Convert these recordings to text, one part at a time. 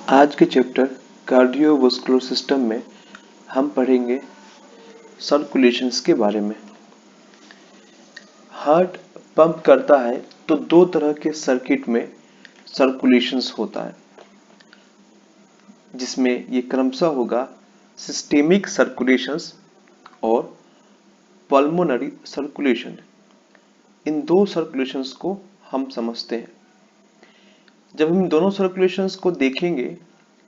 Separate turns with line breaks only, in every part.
आज के chapter cardiovascular system में हम पढ़ेंगे सर्कुलेशंस के बारे में। हार्ट पंप करता है तो दो तरह के सर्किट में सर्कुलेशंस होता है, जिसमें ये क्रमशः होगा सिस्टेमिक सर्कुलेशंस और पल्मोनरी सर्कुलेशन। इन दो सर्कुलेशंस को हम समझते हैं। जब हम दोनों सर्कुलेशंस को देखेंगे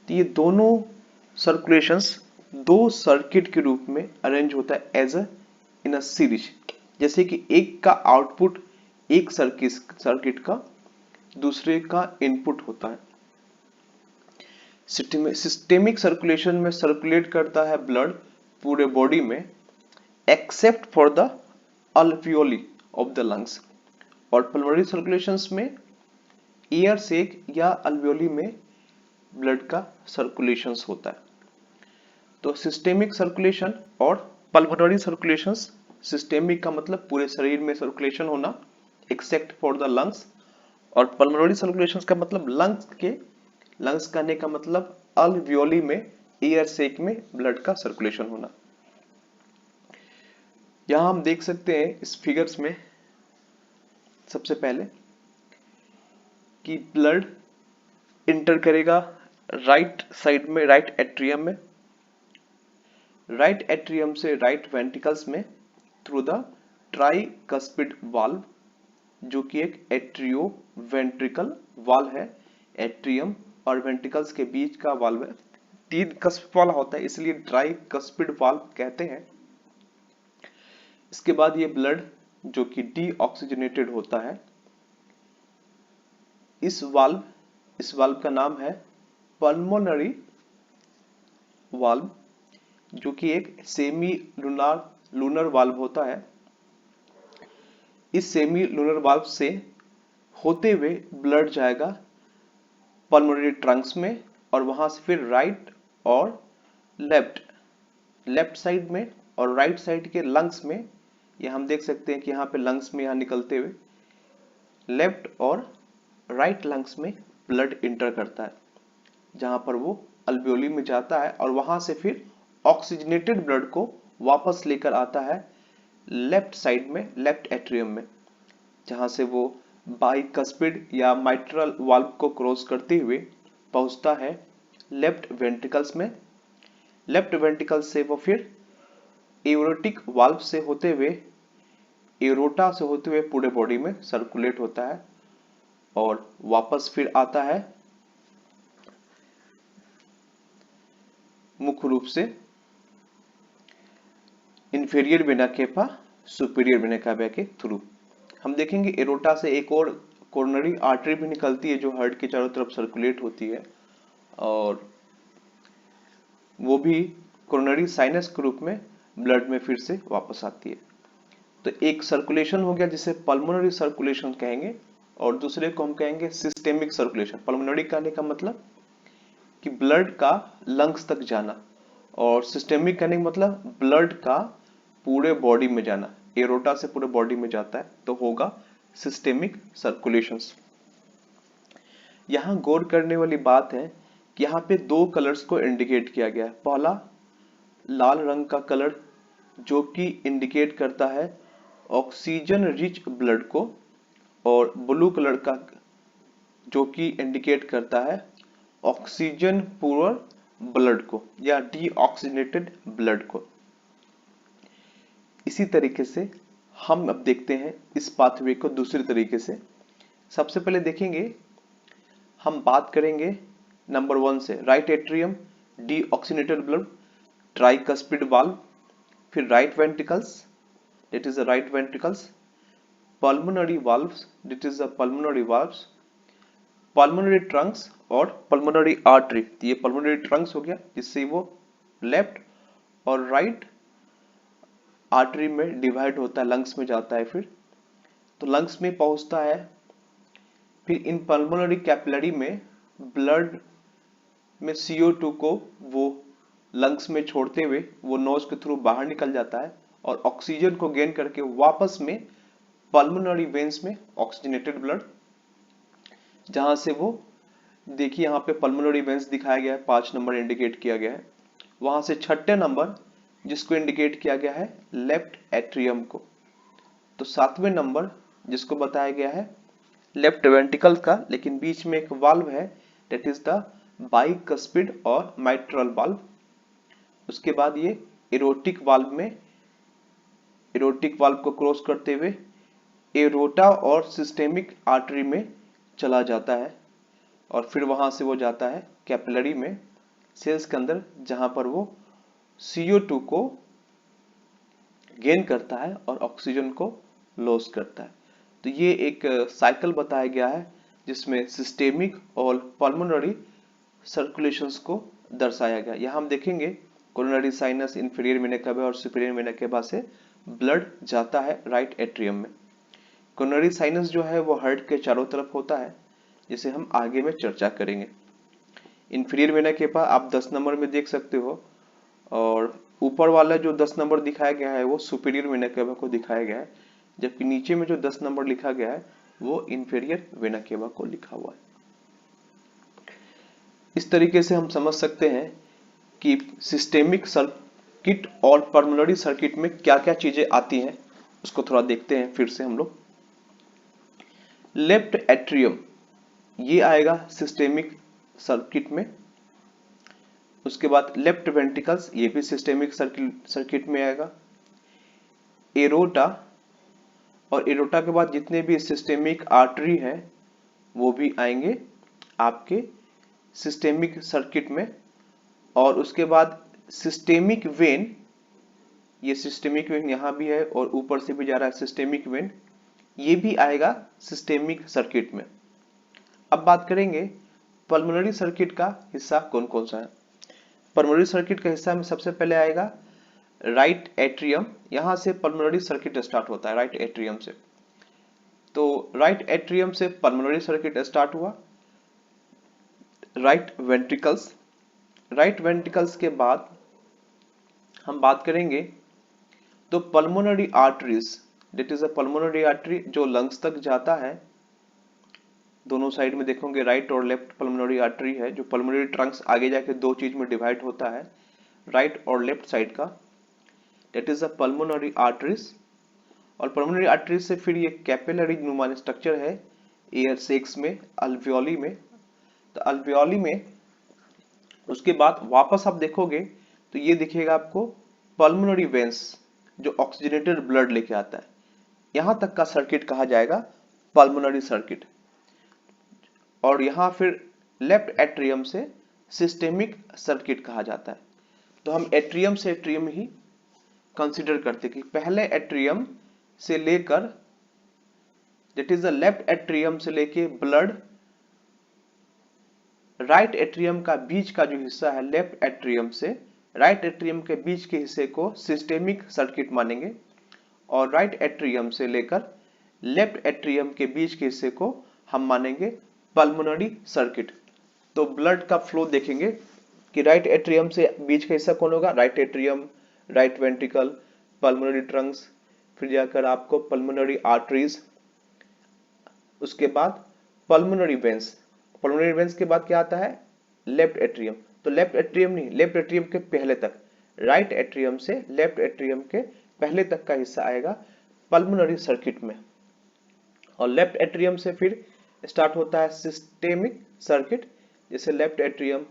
तो ये दोनों सर्कुलेशंस दो सर्किट के रूप में अरेंज होता है as a in a series. जैसे कि एक का आउटपुट एक सर्किट का दूसरे का इनपुट होता है। सिस्टेमिक सर्कुलेशन में सर्कुलेट करता है ब्लड पूरे बॉडी में except for the alveoli of the lungs, और पल्मोनरी सर्कुलेशंस में एयर सेक या अल्वियोली में ब्लड का सर्कुलेशंस होता है। तो सिस्टेमिक सर्कुलेशन और पल्मोनरी सर्कुलेशंस, सिस्टेमिक का मतलब पूरे शरीर में सर्कुलेशन होना एक्सेप्ट फॉर द लंग्स, और पल्मोनरी सर्कुलेशंस का मतलब लंग्स कहने का मतलब अल्वियोली में एयर सेक में ब्लड का सर्कुलेशन होना। यहां हम देख सकते हैं इस फिगर्स में सबसे पहले कि ब्लड इंटर करेगा राइट साइड में, राइट एट्रियम में, राइट एट्रियम से राइट वेंट्रिकल्स में थ्रू द ट्राइकस्पिड वाल्व, जो कि एक एट्रियो वेंट्रिकल वाल्व है। एट्रियम और वेंट्रिकल्स के बीच का वाल्व है, तीन कस्प वाला होता है, इसलिए ट्राइकस्पिड वाल्व कहते हैं। इसके बाद ये ब्लड जो कि डीऑक्सीजनेटेड होता है, इस वाल्व का नाम है पल्मोनरी वाल्व, जो कि एक सेमी लूनर वाल्व होता है। इस सेमी लूनर वाल्व से होते हुए ब्लड जाएगा पल्मोनरी ट्रंक्स में, और वहां से फिर राइट और लेफ्ट साइड में और राइट साइड के लंग्स में, ये हम देख सकते हैं कि यहाँ पे लंग्स में यहाँ निकलते हुए लेफ्ट और राइट लंग्स में ब्लड इंटर करता है, जहां पर वो अल्वियोली में जाता है, और वहां से फिर ऑक्सीजनेटेड ब्लड को वापस लेकर आता है लेफ्ट साइड में, लेफ्ट एट्रियम में, जहां से वो बाइकस्पिड या माइट्रल वाल्व को क्रॉस करते हुए पहुंचता है लेफ्ट वेंट्रिकल्स में। लेफ्ट वेंट्रिकल से वो फिर एओरेटिक वाल्व से होते हुए, एरोटा से होते हुए पूरे बॉडी में सर्कुलेट होता है, और वापस फिर आता है मुख्य रूप से inferior vena cava superior vena cava के थ्रू। हम देखेंगे एरोटा से एक और कोरोनरी आर्टरी भी निकलती है जो हार्ट के चारों तरफ सर्कुलेट होती है, और वो भी कोरोनरी साइनस के रूप में ब्लड में फिर से वापस आती है। तो एक सर्कुलेशन हो गया जिसे पल्मोनरी सर्कुलेशन कहेंगे, और दूसरे को हम कहेंगे सिस्टेमिक सर्कुलेशन। पल्मोनरी कहने का मतलब कि ब्लड का लंग्स तक जाना, और सिस्टेमिक कहने का मतलब ब्लड का पूरे बॉडी में जाना, एरोटा से पूरे बॉडी में जाता है, तो होगा सिस्टेमिक सर्कुलेशंस। यहां गौर करने वाली बात है कि यहाँ पे दो कलर्स को इंडिकेट किया गया है। पहला लाल रंग का कलर जो कि इंडिकेट करता है ऑक्सीजन रिच ब्लड को, और ब्लू कलर का जो कि इंडिकेट करता है ऑक्सीजन पुअर ब्लड को या डीऑक्सीजनेटेड ब्लड को। इसी तरीके से हम अब देखते हैं इस पाथवे को दूसरे तरीके से। सबसे पहले देखेंगे, हम बात करेंगे नंबर 1 से, right atrium deoxygenated blood, tricuspid valve, फिर right ventricles, that is the right ventricles, pulmonary valves, that is the pulmonary valves, pulmonary trunks और pulmonary artery। तो ये pulmonary trunks हो गया, जिससे वो लेफ्ट और राइट आर्टरी में डिवाइड होता है, लंग्स में जाता है, फिर तो लंग्स में पहुंचता है। फिर इन पल्मोनरी कैपिलरी में ब्लड में CO2 को वो लंग्स में छोड़ते हुए वो नोज के थ्रू बाहर निकल जाता है, और ऑक्सीजन को गेन करके वापस में पल्मोनरी वेन्स में ऑक्सीजनेटेड ब्लड, जहां से वो देखिए यहाँ पे पल्मोनरी वेंस दिखाया गया है, 5 नंबर इंडिकेट किया गया है। वहां से छठे नंबर जिसको इंडिकेट किया गया है लेफ्ट एट्रियम को, तो 7वें नंबर जिसको बताया गया है लेफ्ट वेंट्रिकल का, लेकिन बीच में एक वाल्व है, दैट इज द बाइकस्पिड और माइट्रल वाल्व। उसके बाद ये एरोटिक वाल्व में, एरोटिक वाल्व को क्रॉस करते हुए एरोटा और सिस्टेमिक आर्टरी में चला जाता है, और फिर वहां से वो जाता है कैपिलरी में, सेल्स के अंदर, जहां पर वो CO2 को गेन करता है और ऑक्सीजन को लॉस करता है। तो ये एक साइकिल बताया गया है जिसमें सिस्टेमिक और पल्मोनरी सर्कुलेशंस को दर्शाया गया। यहाँ हम देखेंगे coronary sinus, inferior vena cava और सुपीरियर वेना केवा से ब्लड जाता है राइट एट्रियम में। कोरोनरी साइनस जो है वो हार्ट के चारों तरफ होता है, जिसे हम आगे में चर्चा करेंगे। इंफीरियर वेना केवा आप 10 नंबर में देख सकते हो, और ऊपर वाला जो 10 नंबर दिखाया गया है वो सुपीरियर वेना केवा को दिखाया गया है, जबकि नीचे में जो 10 नंबर लिखा गया है वो इंफीरियर वेना केवा को लिखा हुआ है। इस तरीके से हम समझ सकते हैं कि सिस्टेमिक सर्किट और पल्मोनरी सर्किट में क्या क्या चीजें आती हैं, उसको थोड़ा देखते हैं फिर से हम लोग। लेफ्ट एट्रियम ये आएगा सिस्टेमिक सर्किट में। उसके बाद लेफ्ट वेंट्रिकल्स ये भी सिस्टेमिक सर्किट में आएगा। एरोटा, और एरोटा के बाद जितने भी सिस्टेमिक आर्टरी हैं वो भी आएंगे आपके सिस्टेमिक सर्किट में। और उसके बाद सिस्टेमिक वेन, ये सिस्टेमिक वेन यहाँ भी है और ऊपर से भी जा रहा है सिस्टेमिक वेन, ये भी आएगा सिस्टेमिक सर्किट में। अब बात करेंगे पल्मोनरी सर्किट का हिस्सा कौन कौन सा है। पल्मोनरी सर्किट का हिस्सा में सबसे पहले आएगा राइट एट्रियम। यहां से पल्मोनरी सर्किट स्टार्ट होता है राइट एट्रियम से। तो राइट एट्रियम से पल्मोनरी सर्किट स्टार्ट हुआ। राइट वेंट्रिकल्स, राइट वेंट्रिकल्स के बाद हम बात करेंगे तो pulmonary arteries, that is a pulmonary artery जो लंग्स तक जाता है। दोनों साइड में देखोगे राइट और लेफ्ट पल्मोनरी आर्टरी है, जो पल्मोनरी ट्रंक्स आगे जाके दो चीज में डिवाइड होता है, राइट और लेफ्ट साइड का, that is a pulmonary arteries. और पल्मोनरी आर्टरीज से फिर ये कैपिलरी नुमा स्ट्रक्चर है एयर सेक्स में, अल्वियोली में। तो अल्वियोली में उसके बाद वापस आप देखोगे तो ये दिखेगा आपको पल्मोनरी वेंस जो ऑक्सीजनेटेड ब्लड लेके आता है। यहां तक का सर्किट कहा जाएगा पल्मोनरी सर्किट। और यहां फिर लेफ्ट एट्रियम से सिस्टेमिक सर्किट कहा जाता है। तो हम एट्रियम से एट्रियम ही कंसीडर करते कि पहले एट्रियम से लेकर, that is the left atrium से लेके ब्लड राइट एट्रियम का बीच का जो हिस्सा है, लेफ्ट एट्रियम से राइट एट्रियम के बीच के हिस्से को सिस्टेमिक सर्किट मानेंगे, और राइट एट्रियम से लेकर लेफ्ट एट्रियम के बीच के हिस्से को हम मानेंगे पल्मोनरी सर्किट। तो ब्लड का फ्लो देखेंगे कि राइट एट्रियम से बीच का हिस्सा कौन होगा, right atrium, right ventricle, pulmonary Trunks, फिर जाकर आपको पल्मोनरी आर्टरीज, उसके बाद पल्मोनरी वेंस। पल्मोनरी वेंस के बाद क्या आता है, लेफ्ट एट्रियम। तो लेफ्ट एट्रियम नहीं, लेफ्ट एट्रियम के पहले तक, राइट एट्रियम से लेफ्ट एट्रियम के पहले तक का हिस्सा आएगा पल्मोनरी सर्किट में। और लेफ्ट एट्रियम से फिर स्टार्ट होता है सिस्टेमिक सर्किट, जैसे left atrium,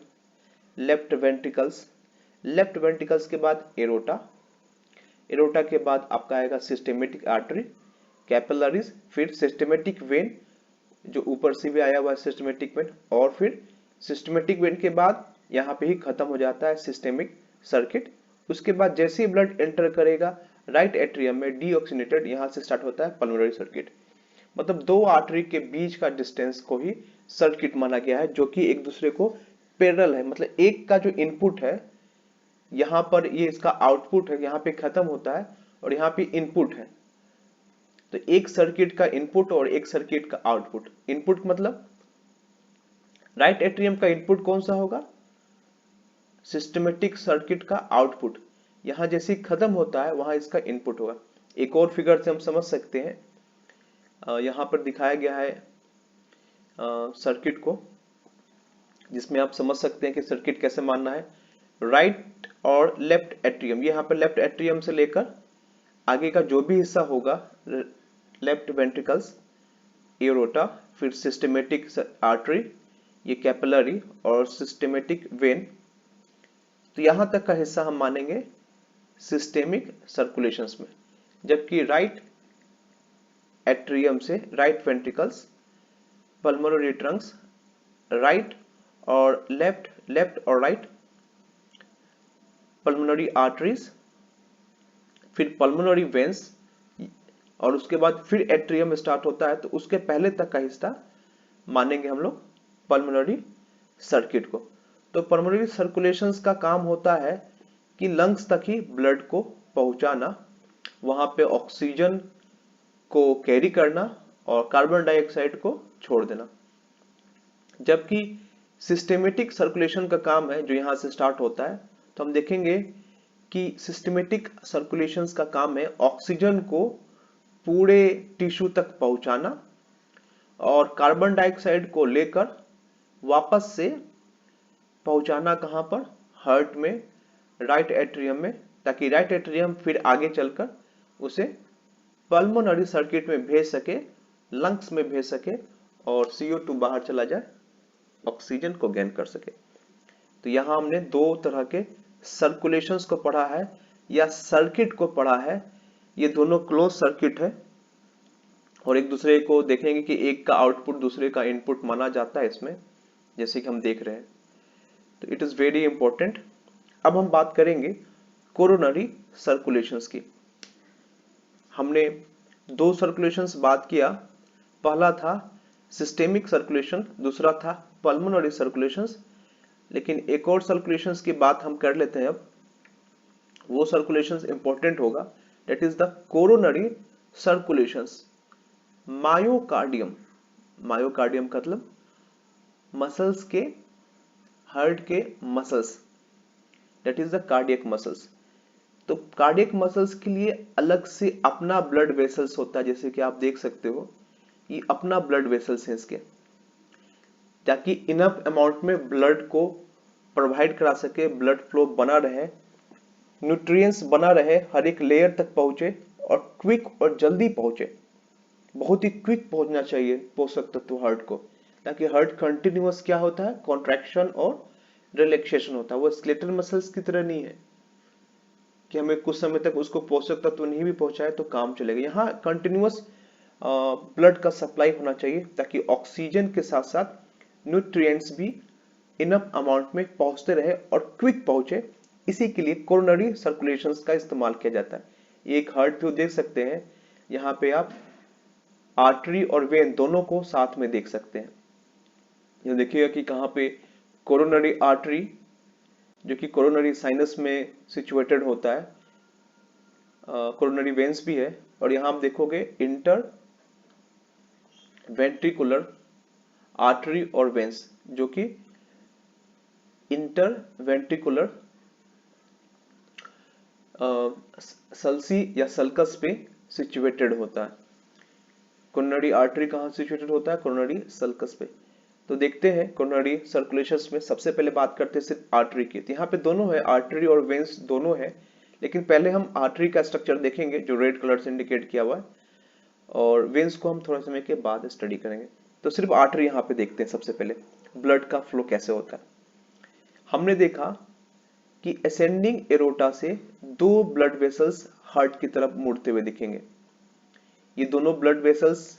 left ventricles, left ventricles के बाद एरोटा, एरोटा के बाद आपका आएगा सिस्टेमेटिक आर्टरी, कैपिलरीज, फिर सिस्टेमेटिक वेन जो ऊपर से भी आया हुआ है सिस्टेमेटिक वेन, और फिर सिस्टेमेटिक वेन के बाद यहाँ पे ही खत्म हो जाता है सिस्टेमिक सर्किट। उसके बाद जैसे ही ब्लड एंटर करेगा राइट एट्रियम में डीऑक्सीनेटेड, यहाँ से स्टार्ट होता है पल्मोनरी सर्किट। मतलब दो आर्टरी के बीच का डिस्टेंस को ही सर्किट माना गया है, जो कि एक दूसरे को पैरेलल है। मतलब एक का जो इनपुट है यहाँ पर, ये इसका आउटपुट है, यहाँ पे खत्म होता है, और यहाँ पे इनपुट है। तो एक सर्किट का इनपुट और एक सर्किट का आउटपुट। इनपुट मतलब राइट एट्रियम का इनपुट कौन सा होगा, सिस्टेमेटिक सर्किट का आउटपुट। यहां जैसे खत्म होता है वहां इसका इनपुट होगा। एक और फिगर से हम समझ सकते हैं, यहां पर दिखाया गया है सर्किट को। जिसमें आप समझ सकते हैं कि सर्किट कैसे मानना है। राइट और लेफ्ट एट्रियम, ये यहाँ पे लेफ्ट एट्रियम से लेकर आगे का जो भी हिस्सा होगा, लेफ्ट वेंट्रिकल्स, एओर्टा, फिर सिस्टेमेटिक आर्टरी, ये कैपिलरी और सिस्टेमेटिक वेन, तो यहां तक का हिस्सा हम मानेंगे सिस्टेमिक सर्कुलेशंस में। जबकि राइट एट्रियम से right ventricles, pulmonary Trunks, right और लेफ्ट, लेफ्ट और राइट पल्मोनरी आर्टरीज, फिर पल्मोनरी वेन्स, और उसके बाद फिर एट्रियम स्टार्ट होता है, तो उसके पहले तक का हिस्सा मानेंगे हम लोग पल्मोनरी सर्किट को। तो पल्मोनरी सर्कुलेशंस का काम होता है कि लंग्स तक ही ब्लड को पहुंचाना, वहां पे ऑक्सीजन को कैरी करना और कार्बन डाइऑक्साइड को छोड़ देना। जबकि सिस्टेमेटिक सर्कुलेशन का काम है जो यहां से स्टार्ट होता है, तो हम देखेंगे कि सिस्टेमेटिक सर्कुलेशंस का काम है ऑक्सीजन को पूरे टिश्यू तक पहुंचाना और कार्बन डाइऑक्साइड को लेकर वापस से पहुंचाना कहां पर, हार्ट में, राइट एट्रियम में, ताकि राइट एट्रियम फिर आगे चलकर उसे पल्मोनरी सर्किट में भेज सके, लंग्स में भेज सके और CO2 बाहर चला जाए, ऑक्सीजन को गेन कर सके। तो यहां हमने दो तरह के सर्कुलेशंस को पढ़ा है या सर्किट को पढ़ा है। ये दोनों क्लोज सर्किट है और एक दूसरे को देखेंगे कि एक का आउटपुट दूसरे का इनपुट माना जाता है इसमें, जैसे कि हम देख रहे हैं। तो इट इज वेरी इंपॉर्टेंट। अब हम बात करेंगे कोरोनरी सर्कुलेशंस की। हमने दो सर्कुलेशंस बात किया, पहला था सिस्टेमिक सर्कुलेशन, दूसरा था पल्मोनरी सर्कुलेशंस। लेकिन एक और सर्कुलेशंस की बात हम कर लेते हैं अब, वो सर्कुलेशंस इंपॉर्टेंट होगा, that is the coronary circulations. Myocardium, myocardium का मतलब मसल्स के, हार्ट के muscles, that is the cardiac muscles. तो कार्डियक मसल्स के लिए अलग से अपना ब्लड वेसल्स होता है, जैसे कि आप देख सकते हो ये अपना ब्लड वेसल्स है इसके, ताकि इनफ अमाउंट में ब्लड को प्रोवाइड करा सके, ब्लड फ्लो बना रहे, न्यूट्रिएंट्स बना रहे, हर एक लेयर तक पहुंचे और क्विक और जल्दी पहुंचे, बहुत ही क्विक पहुंचना चाहिए पोषक तत्व हार्ट को, ताकि हार्ट कंटिन्यूअस क्या होता है, कॉन्ट्रैक्शन और रिलैक्सेशन होता है। वो स्केलेटल मसल्स की तरह नहीं है कि हमें कुछ समय तक उसको पोषक तत्व नहीं भी पहुंचाए तो काम चलेगा। यहाँ कंटिन्यूअस ब्लड का सप्लाई होना चाहिए, ताकि ऑक्सीजन के साथ साथ न्यूट्रिएंट्स भी इनफ अमाउंट में पहुंचते रहे और क्विक पहुंचे। इसी के लिए कोरोनरी सर्कुलेशंस का इस्तेमाल किया जाता है। एक हार्ट व्यू देख सकते हैं, यहाँ पे आप आर्टरी और वेन दोनों को साथ में देख सकते हैं। ये देखिएगा कि कहाँ पे कोरोनरी आर्टरी, जो कि कोरोनरी साइनस में सिचुएटेड होता है, कोरोनरी वेन्स भी है, और यहां आप देखोगे इंटर वेंट्रिकुलर आर्टरी और वेन्स, जो कि इंटर वेंट्रिकुलर सल्सी या सल्कस पे सिचुएटेड होता है। कोरोनरी आर्टरी कहां सिचुएटेड होता है, कोरोनरी सल्कस पे। तो देखते हैं कोरोनरी सर्कुलेशंस में सबसे पहले बात करते हैं सिर्फ आर्टरी की। तो यहाँ पे दोनों है, आर्टरी और वेन्स दोनों है, लेकिन पहले हम आर्टरी का स्ट्रक्चर देखेंगे जो रेड कलर से इंडिकेट किया हुआ है, और वेन्स को हम थोड़ा समय के बाद स्टडी करेंगे। तो सिर्फ आर्टरी यहाँ पे देखते हैं सबसे पहले, ब्लड का फ्लो कैसे होता है। हमने देखा कि असेंडिंग एरोटा से दो ब्लड वेसल्स हार्ट की तरफ मुड़ते हुए दिखेंगे। ये दोनों ब्लड वेसल्स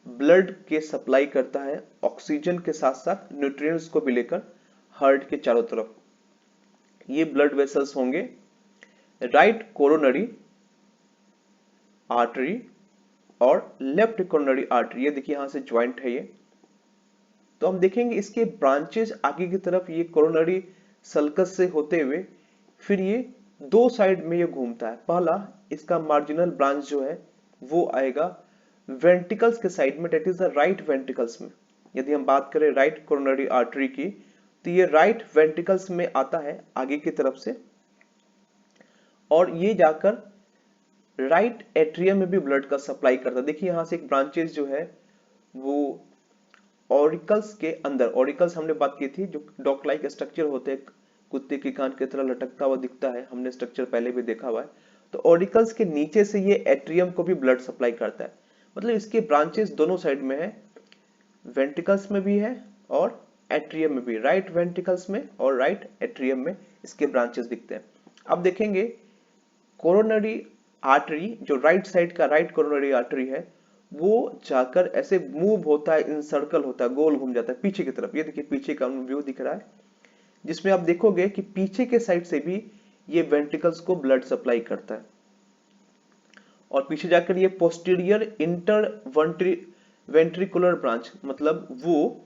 ब्लड के सप्लाई करता है ऑक्सीजन के साथ साथ न्यूट्रिएंट्स को भी लेकर हार्ट के चारों तरफ। ये ब्लड वेसल्स होंगे राइट कोरोनरी आर्टरी और लेफ्ट कोरोनरी आर्टरी। ये देखिए यहां से ज्वाइंट है ये। तो हम देखेंगे इसके ब्रांचेस आगे की तरफ, ये कोरोनरी सल्कस से होते हुए फिर ये दो साइड में ये घूमता है। पहला इसका मार्जिनल ब्रांच जो है वो आएगा वेंट्रिकल्स के साइड में, that is the right ventricles में। यदि हम बात करें राइट कोरोनरी आर्टरी की, तो ये राइट वेंट्रिकल्स में आता है आगे की तरफ से, और ये जाकर राइट एट्रियम में भी ब्लड का सप्लाई करता है। देखिए यहां से एक ब्रांचेस जो है वो ऑरिकल्स के अंदर, ऑरिकल्स हमने बात की थी जो डॉक लाइक स्ट्रक्चर होते हैं, कुत्ते की कान की तरह लटकता हुआ दिखता है, हमने स्ट्रक्चर पहले भी देखा हुआ है। तो ऑरिकल्स के नीचे से ये एट्रियम को भी ब्लड सप्लाई करता है, मतलब इसके ब्रांचेस दोनों साइड में है, वेंट्रिकल्स में भी है और एट्रियम में भी, राइट वेंट्रिकल्स में और राइट एट्रियम में इसके ब्रांचेस दिखते हैं। अब देखेंगे कोरोनरी आर्टरी, जो राइट साइड का राइट कोरोनरी आर्टरी है, वो जाकर ऐसे मूव होता है, इन सर्कल होता है, गोल घूम जाता है पीछे की तरफ। ये देखिए पीछे का व्यू दिख रहा है, जिसमें आप देखोगे कि पीछे के साइड से भी ये वेंट्रिकल्स को ब्लड सप्लाई करता है, और पीछे जाकर ये पोस्टीरियर इंटर वेंट्रिकुलर ब्रांच, मतलब वो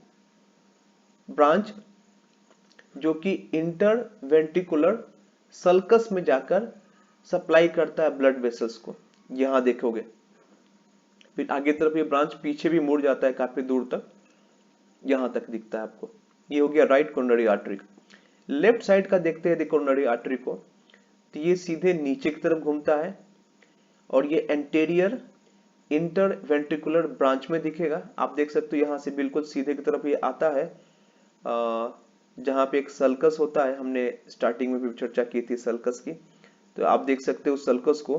ब्रांच जो कि इंटर वेंट्रिकुलर सल्कस में जाकर सप्लाई करता है ब्लड वेसल्स को। यहां देखोगे फिर आगे तरफ ये ब्रांच पीछे भी मुड़ जाता है काफी दूर तक, यहां तक दिखता है आपको। ये हो गया right coronary artery. Left side का देखते हैं कोरोनरी आर्टरी को, तो ये सीधे नीचे की तरफ घूमता है और ये एंटेरियर इंटर वेंट्रिकुलर ब्रांच में दिखेगा। आप देख सकते हो यहाँ से बिल्कुल सीधे की तरफ ये आता है, जहां पे एक सल्कस होता है, हमने स्टार्टिंग में भी चर्चा की थी सल्कस की, तो आप देख सकते हो सल्कस को।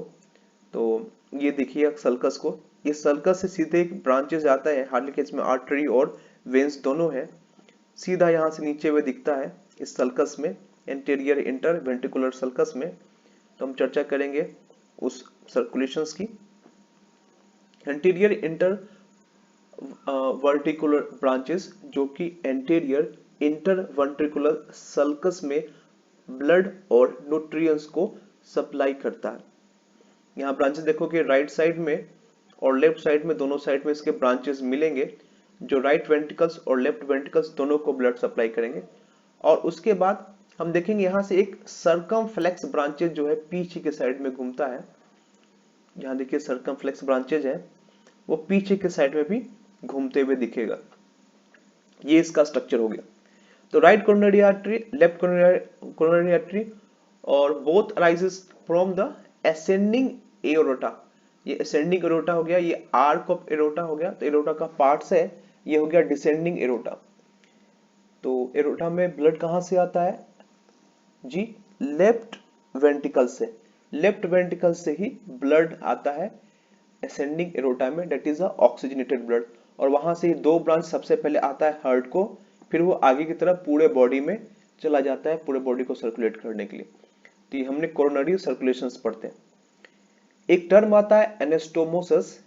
तो ये देखिए सल्कस को, ये सल्कस से सीधे एक ब्रांचेस आता है, हालांकि इसमें आर्टरी और वेन्स दोनों है, सीधा यहाँ से नीचे हुए दिखता है इस सल्कस में, एंटीरियर इंटर वेंट्रिकुलर सल्कस में। तो हम चर्चा करेंगे उस सर्कुलेशंस की। एंटीरियर इंटर वर्टिकुलर ब्रांचेस जो कि एंटीरियर इंटर वेंट्रिकुलर सल्कस में ब्लड और न्यूट्रिएंट्स को सप्लाई करता है। यहाँ ब्रांचेस देखो कि राइट साइड में और लेफ्ट साइड में, दोनों साइड में इसके ब्रांचेस मिलेंगे, जो राइट वेंट्रिकल्स और लेफ्ट वेंट्रिकल्स दोनों को ब्लड सप्लाई करेंगे। और उसके बाद हम देखेंगे यहाँ से एक सर्कमफ्लेक्स ब्रांचेस जो है पीछे के साइड में घूमता है। यहाँ देखिए सर्कमफ्लेक्स ब्रांचेस है, वो पीछे के साइड में भी घूमते हुए दिखेगा। ये इसका स्ट्रक्चर हो गया। तो right coronary artery, left coronary artery, और both arises from the ascending aorta. ये असेंडिंग एओर्टा हो गया, ये आर्क ऑफ एओर्टा हो गया, तो एओर्टा का पार्ट्स है, ये हो गया डिसेंडिंग एओर्टा। तो एओर्टा में ब्लड कहां से आता है जी? लेफ्ट वेंट्रिकल से, लेफ्ट वेंट्रिकल से ही ब्लड आता है असेंडिंग एओर्टा में, that is a oxygenated blood. और वहां से दो ब्रांच, सबसे पहले आता है हार्ट को, फिर वो आगे की तरफ पूरे बॉडी में चला जाता है, पूरे बॉडी को सर्कुलेट करने के लिए। तो ये हमने कोरोनरी सर्कुलेशंस पढ़ते हैं। एक टर्म आता है एनास्टोमोसिस।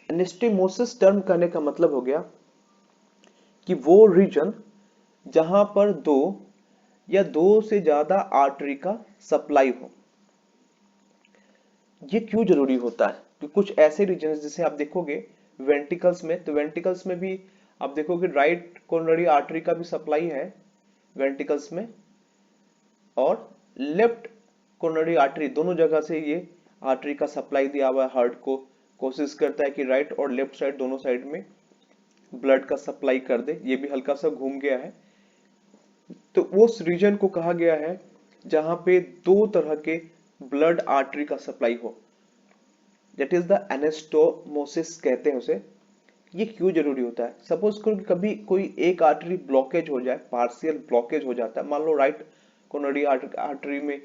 एनास्टोमोसिस टर्म कहने का मतलब हो गया कि वो रीजन जहां पर दो या दो से ज्यादा आर्टरी का सप्लाई हो। ये क्यों जरूरी होता है? तो कुछ ऐसे रीजन जैसे आप देखोगे वेंट्रिकल्स में, तो वेंट्रिकल्स में भी आप देखोगे राइट कोरोनरी आर्टरी का भी सप्लाई है वेंट्रिकल्स में, और लेफ्ट कोरोनरी आर्टरी, दोनों जगह से ये आर्टरी का सप्लाई दिया हुआ है हार्ट को। कोशिश करता है कि राइट और लेफ्ट साइड दोनों साइड में ब्लड का सप्लाई कर दे। ये भी हल्का सा घूम गया है, तो उस रीजन को कहा गया है जहां पे दो तरह के ब्लड आर्टरी का सप्लाई हो, दैट इज द एनास्टोमोसिस कहते हैं उसे। ये क्यों जरूरी होता है? सपोज कभी कोई एक आर्टरी ब्लॉकेज हो जाए, पार्शियल ब्लॉकेज हो जाता है, मान लो राइट कोरोनरी आर्टरी में,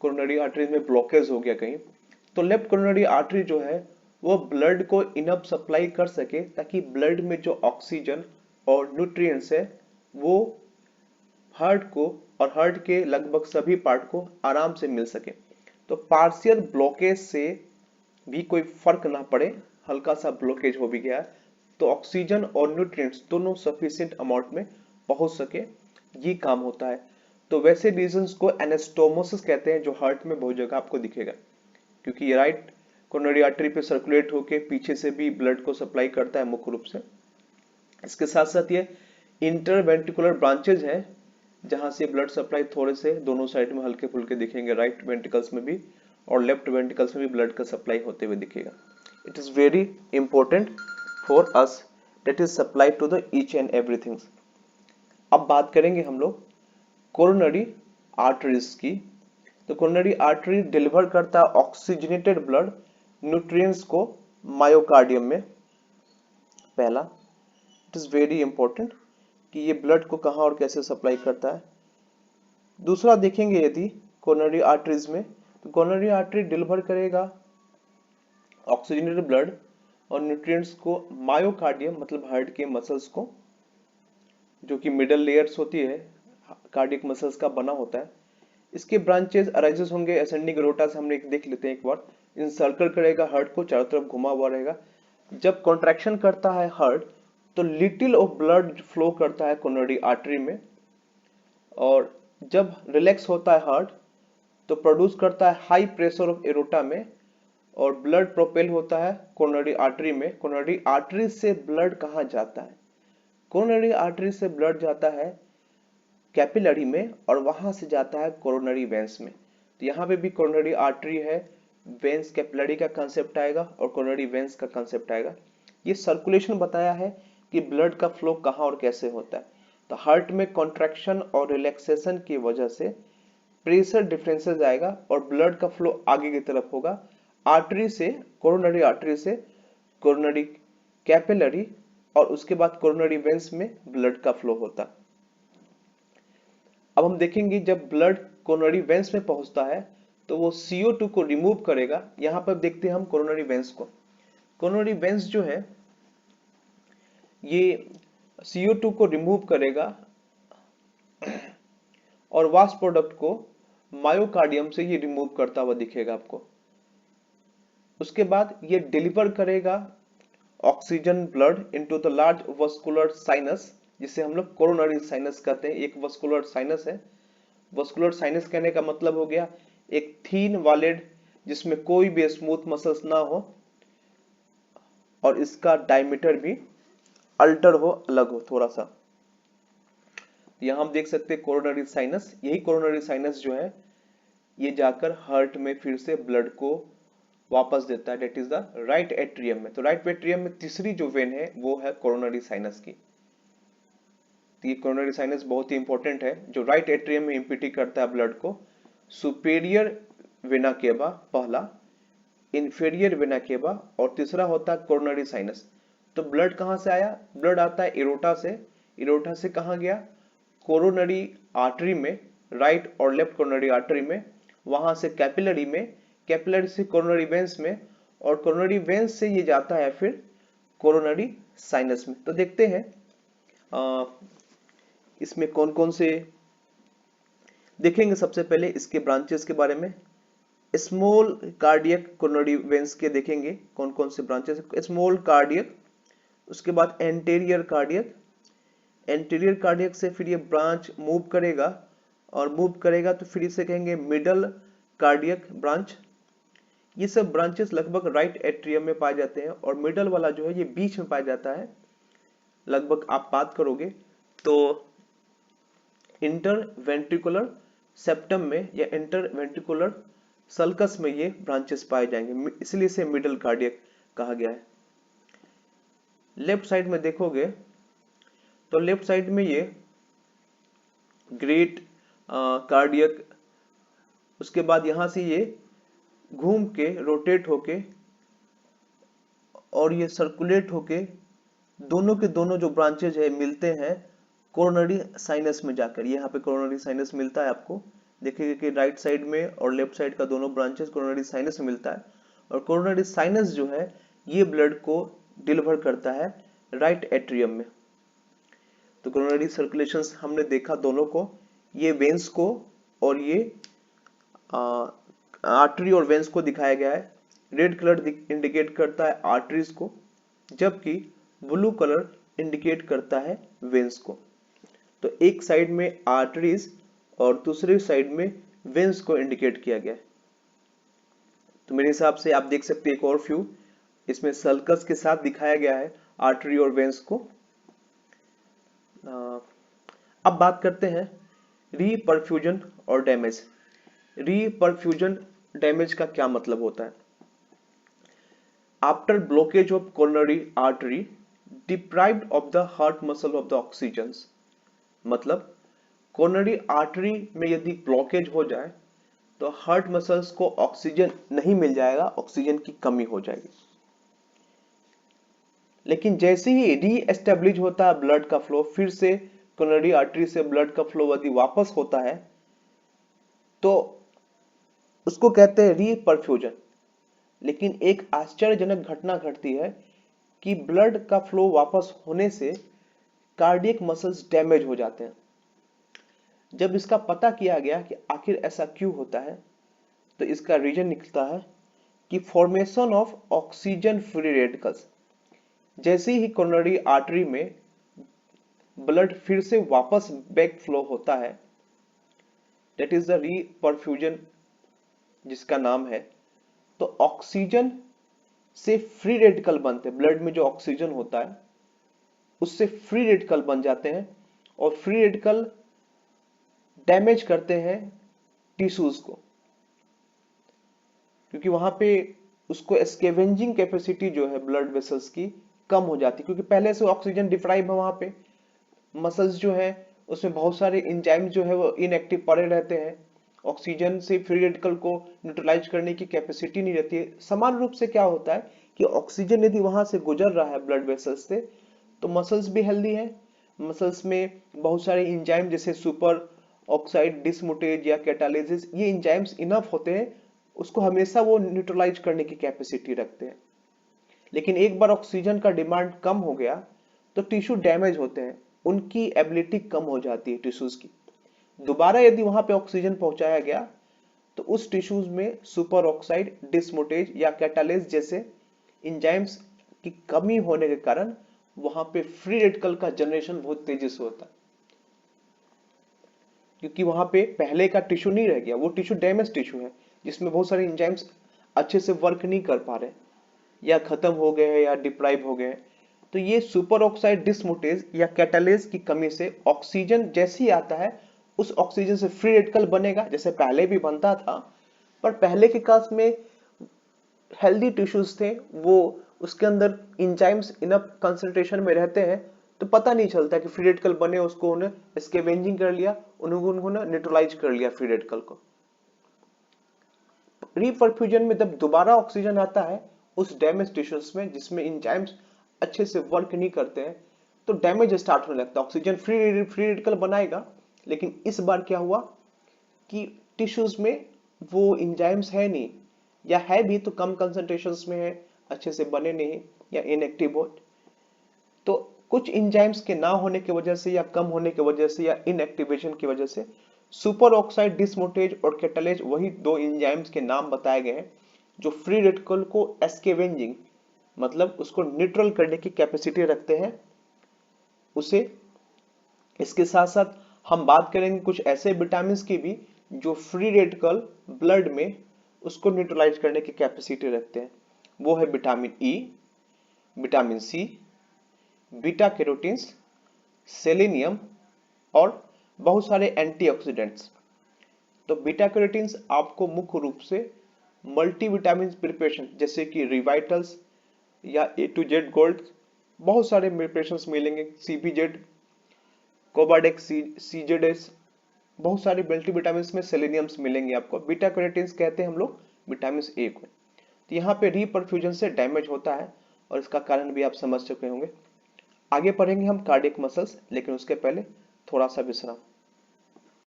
कोरोनरी आर्टरी में ब्लॉकेज हो गया कहीं, तो लेफ्ट कोरोनरी आर्टरी जो है वो ब्लड को इनफ सप्लाई कर सके ताकि ब्लड में जो ऑक्सीजन और न्यूट्रिएंट्स है वो हार्ट को और हार्ट के लगभग सभी पार्ट को आराम से मिल सके। तो पार्शियल ब्लॉकेज से भी कोई फर्क ना पड़े, हल्का सा ब्लॉकेज हो भी गया तो ऑक्सीजन और न्यूट्रिएंट्स दोनों सफिशिएंट अमाउंट में पहुंच सके, ये काम होता है। तो वैसे रीजंस को एनास्टोमोसिस कहते हैं, जो हार्ट में बहुत जगह आपको दिखेगा, क्योंकि ये राइट कोरोनरी आर्टरी पे सर्कुलेट होके पीछे से भी ब्लड को सप्लाई करता है मुख्य रूप से। इसके साथ साथ ये इंटरवेंट्रिकुलर ब्रांचेज है, जहां से ब्लड सप्लाई थोड़े से दोनों साइड में हल्के फुल्के दिखेंगे, राइट वेंट्रिकल्स में भी और लेफ्ट वेंट्रिकल्स में भी ब्लड का सप्लाई होते हुए दिखेगा। It is very important for us, that is supply to the each and everything. अब बात करेंगे हम लोग कोरोनरी आर्टरीज की। तो कोरोनरी आर्टरी डिलीवर करता है ऑक्सीजनेटेड ब्लड न्यूट्रिएंट्स को मायोकार्डियम में, पहला। इट इज वेरी इंपॉर्टेंट कि ये ब्लड को कहाँ और कैसे सप्लाई करता है। दूसरा देखेंगे यदि कोरोनरी आर्टरीज में, तो कोरोनरी आर्टरी डिलीवर करेगा ऑक्सीजनेटेड ब्लड और न्यूट्रिएंट्स को मायोकार्डियम मतलब हार्ट के मसल्स को, जो कि मिडल लेयर्स होती है कार्डियक मसल्स का बना होता है। इसके ब्रांचेस अराइजेस होंगे असेंडिंग एरोटा से, हमने देख लेते हैं एक बार। इंसर्कल करेगा हार्ट को, चारों तरफ घुमा हुआ रहेगा। जब कॉन्ट्रैक्शन करता है हार्ट तो लिटिल ऑफ ब्लड फ्लो करता है कोरोनरी आर्टरी में, और जब रिलैक्स होता है हार्ट तो प्रोड्यूस करता है हाई प्रेशर ऑफ एरोटा में, और ब्लड प्रोपेल होता है कोरोनरी आर्टरी में। कोरोनरी आर्टरी से ब्लड कहाँ जाता है? कोरोनरी आर्टरी से ब्लड जाता है कैपिलरी में, और वहां से जाता है कोरोनरी वेंस में। तो यहाँ पे भी कोरोनरी आर्टरी है, वेंस कैपिलरी का कंसेप्ट आएगा और कोरोनरी वेंस का कंसेप्ट आएगा। ये सर्कुलेशन बताया है कि ब्लड का फ्लो कहाँ और कैसे होता है। तो हार्ट में कॉन्ट्रैक्शन और रिलैक्सेशन की वजह से प्रेशर डिफरेंसेस आएगा और ब्लड का फ्लो आगे की तरफ होगा, आर्टरी से, कोरोनरी आर्टरी से कोरोनरी कैपिलरी, और उसके बाद कोरोनरी वेंस में ब्लड का फ्लो होता है। अब हम देखेंगे जब ब्लड कोरोनरी वेंस में पहुंचता है तो वो CO2 को रिमूव करेगा। यहां पर देखते हैं हम कोरोनरी वेंस को। कोरोनरी वेंस जो है ये CO2 को रिमूव करेगा और वास्ट प्रोडक्ट को मायोकार्डियम से ये रिमूव करता हुआ दिखेगा आपको। उसके बाद ये डिलीवर करेगा oxygen blood into the large vascular sinus, जिसे हम लोग कोरोनरी साइनस कहते हैं। एक वस्कुलर साइनस है। वस्कुलर साइनस कहने का मतलब हो गया एक थीन वॉलेड जिसमें कोई भी स्मूथ मसल्स ना हो और इसका डायमीटर भी अल्टर हो, अलग हो थोड़ा सा। यहां हम देख सकते हैं कोरोनरी साइनस। यही कोरोनरी साइनस जो है ये जाकर हार्ट में फिर से ब्लड को वापस देता है, that is the right atrium में। तो राइट एट्रियम में तीसरी जो वेन है वो है कोरोनरी साइनस की। तो ये कोरोनरी साइनस बहुत ही इंपॉर्टेंट है जो राइट एट्रियम में इम्पिटी करता है ब्लड को। सुपेरियर वेना केवा पहला, इंफेरियर वेना केवा, और तीसरा होता है कोरोनरी साइनस। तो ब्लड कहां से आया? ब्लड आता है एरोटा से। एरोटा से कहां गया? कोरोनरी आर्टरी में, राइट और लेफ्ट कोरोनरी आर्टरी में, वहां से कैपिलरी में, कैपिलरी से कोरोनरी वेंस में, और कोरोनरी वेंस से ये जाता है फिर कोरोनरी साइनस में। तो देखते हैं इसमें कौन कौन से देखेंगे। सबसे पहले इसके ब्रांचेस के बारे में। स्मॉल कार्डियक कोरोनरी वेंस के देखेंगे कौन कौन से ब्रांचेस है। स्मॉल कार्डियक, उसके बाद एंटीरियर कार्डियक। एंटीरियर कार्डियक से फिर ये ब्रांच मूव करेगा, और मूव करेगा तो फिर इसे कहेंगे मिडल कार्डियक ब्रांच। ये सब ब्रांचेस लगभग राइट एट्रियम में पाए जाते हैं, और मिडल वाला जो है ये बीच में पाया जाता है। लगभग आप बात करोगे तो इंटर वेंट्रिकुलर सेप्टम में या इंटर वेंट्रिकुलर सल्कस में ये ब्रांचेस पाए जाएंगे, इसलिए इसे मिडल कार्डियक कहा गया है। लेफ्ट साइड में देखोगे तो लेफ्ट साइड में ये ग्रेट कार्डियक, उसके बाद यहां से ये घूम के रोटेट होके और ये सर्कुलेट होके दोनों के दोनों जो ब्रांचेज है मिलते हैं कोरोनरी साइनस में जाकर। यहाँ पे कोरोनरी साइनस मिलता है आपको, देखिएगा कि राइट साइड में और लेफ्ट साइड का दोनों ब्रांचेस कोरोनरी साइनस में मिलता है। और कोरोनरी साइनस जो है ये ब्लड को डिलीवर करता है राइट एट्रियम में। तो कोरोनरी सर्कुलेशंस हमने देखा दोनों को, ये वेंस को और ये आर्टरी और वेंस को दिखाया गया है। रेड कलर इंडिकेट करता है आर्टरीज को, जबकि ब्लू कलर इंडिकेट करता है वेंस को। तो एक साइड में आर्टरीज और दूसरी साइड में वेंस को इंडिकेट किया गया है। तो मेरे हिसाब से आप देख सकते हैं एक और व्यू, इसमें सल्कस के साथ दिखाया गया है आर्टरी और वेंस को। अब बात करते हैं रीपरफ्यूजन और डैमेज। रीपरफ्यूजन डैमेज का क्या मतलब होता है? After blockage of coronary artery deprived of the heart muscle of the oxygen. मतलब कोरोनरी आर्टरी में यदि ब्लॉकेज हो जाए तो हार्ट मसल्स को ऑक्सीजन नहीं मिल जाएगा, ऑक्सीजन की कमी हो जाएगी। लेकिन जैसे ही रीएस्टेब्लिश होता है ब्लड का फ्लो, फिर से कोरोनरी आर्टरी से ब्लड का फ्लो यदि वापस होता है तो उसको कहते हैं रीपरफ्यूजन। लेकिन एक आश्चर्यजनक घटना घटती है कि ब्लड का फ्लो वापस होने से कार्डियक मसल्स डैमेज हो जाते हैं। जब इसका पता किया गया कि आखिर ऐसा क्यों होता है, तो इसका रीजन निकलता है कि formation of oxygen free radicals. जैसे ही कोरोनरी आर्टरी में ब्लड फिर से वापस बैक फ्लो होता है, दैट इज द रीपरफ्यूजन जिसका नाम है, तो ऑक्सीजन से फ्री रेडिकल बनते हैं। ब्लड में जो ऑक्सीजन होता है उससे फ्री रेडिकल बन जाते हैं और फ्री रेडिकल डैमेज करते हैं टिश्यूज को, क्योंकि वहां पे उसको स्कैवेंजिंग कैपेसिटी जो है ब्लड वेसल्स की कम हो जाती है, क्योंकि पहले से ऑक्सीजन डिप्राइव है। वहां पे मसल्स जो है उसमें बहुत सारे एंजाइम्स जो है वो इनएक्टिव पड़े रहते हैं। ऑक्सीजन से फ्री रेडिकल को न्यूट्रलाइज करने की कैपेसिटी नहीं रहती है। समान रूप से क्या होता है कि ऑक्सीजन यदि वहां से गुजर रहा है ब्लड वेसल्स से, तो मसल्स भी हेल्दी है। मसल्स में बहुत सारे एंजाइम जैसे सुपर ऑक्साइड डिसमुटेज या कैटालिसिस, ये एंजाइम्स इनफ होते हैं, उसको हमेशा वो न्यूट्रलाइज करने की कैपेसिटी रखते हैं। लेकिन एक बार ऑक्सीजन का डिमांड कम हो गया तो टिश्यू डैमेज होते हैं, उनकी एबिलिटी कम हो जाती है टिश्यूज की। दोबारा यदि वहां पे ऑक्सीजन पहुंचाया गया तो उस टिश्यूज में सुपर ऑक्साइड डिसमुटेज या कैटालेज जैसे एंजाइम्स की कमी होने के कारण वहां पे फ्री रेडिकल का जनरेशन बहुत तेजी से होता है, क्योंकि वहां पे पहले का टिश्यू नहीं रह गया, वो टिश्यू डैमेज टिश्यू है जिसमें बहुत सारे एंजाइम्स अच्छे से वर्क नहीं कर पा रहे या खत्म हो गए हैं या डिप्राइव हो गए। तो ये सुपर ऑक्साइड डिसमुटेज या कैटालेज की कमी से ऑक्सीजन जैसे ही आता है, उस ऑक्सीजन से फ्री रेडिकल बनेगा जैसे पहले भी बनता था, पर पहले के केस में हेल्दी टिश्यूज थे, वो उसके अंदर एंजाइम्स इनफ कंसंट्रेशन में रहते हैं, तो पता नहीं चलता कि फ्री रेडिकल बने, उसको उन्हें स्कैवेंजिंग कर लिया, उन्होंने न्यूट्रलाइज कर लिया फ्री रेडिकल को। रीपरफ्यूजन में जब दोबारा ऑक्सीजन आता है उस डैमेज टिश्यूज में जिसमें एंजाइम्स अच्छे से वर्क नहीं करते हैं, तो डैमेज स्टार्ट होने लगता है। ऑक्सीजन फ्री रेडिकल बनाएगा, लेकिन इस बार क्या हुआ कि टिश्यूज में वो एंजाइम्स है नहीं, या है भी तो कम कंसंट्रेशंस में है, अच्छे से बने नहीं या इनएक्टिव हो। तो कुछ एंजाइम्स के ना होने की वजह से या कम होने की वजह से या इनएक्टिवेशन की वजह से सुपर ऑक्साइड डिसमुटेज और कैटालेज, वही दो एंजाइम्स के नाम बताए गए हैं जो फ्री रेडिकल को स्कैवेंजिंग मतलब उसको न्यूट्रल करने की कैपेसिटी रखते हैं उसे। इसके साथ साथ हम बात करेंगे कुछ ऐसे विटामिन की भी जो फ्री रेडिकल ब्लड में उसको न्यूट्रलाइज करने की कैपेसिटी रखते हैं। वो है vitamin E, vitamin C, beta carotenes, selenium और बहुत सारे एंटीऑक्सीडेंट्स। तो बीटा कैरोटीन्स आपको मुख्य रूप से मल्टीविटामिन प्रिपरेशन जैसे कि रिवाइटल्स या ए टू जेड गोल्ड, बहुत सारे प्रिपरेशंस मिलेंगे, सीबीजेड, कोबाडेक्स, सीजेडेस, बहुत सारे मल्टीविटामिन में सेलेनियम्स मिलेंगे आपको। बीटा कैरोटीन्स कहते हैं हम लोग विटामिन ए को। तो यहाँ पे रीपरफ्यूजन से डैमेज होता है और इसका कारण भी आप समझ चुके होंगे। आगे पढ़ेंगे हम कार्डियक मसल्स, लेकिन उसके पहले थोड़ा सा विश्राम।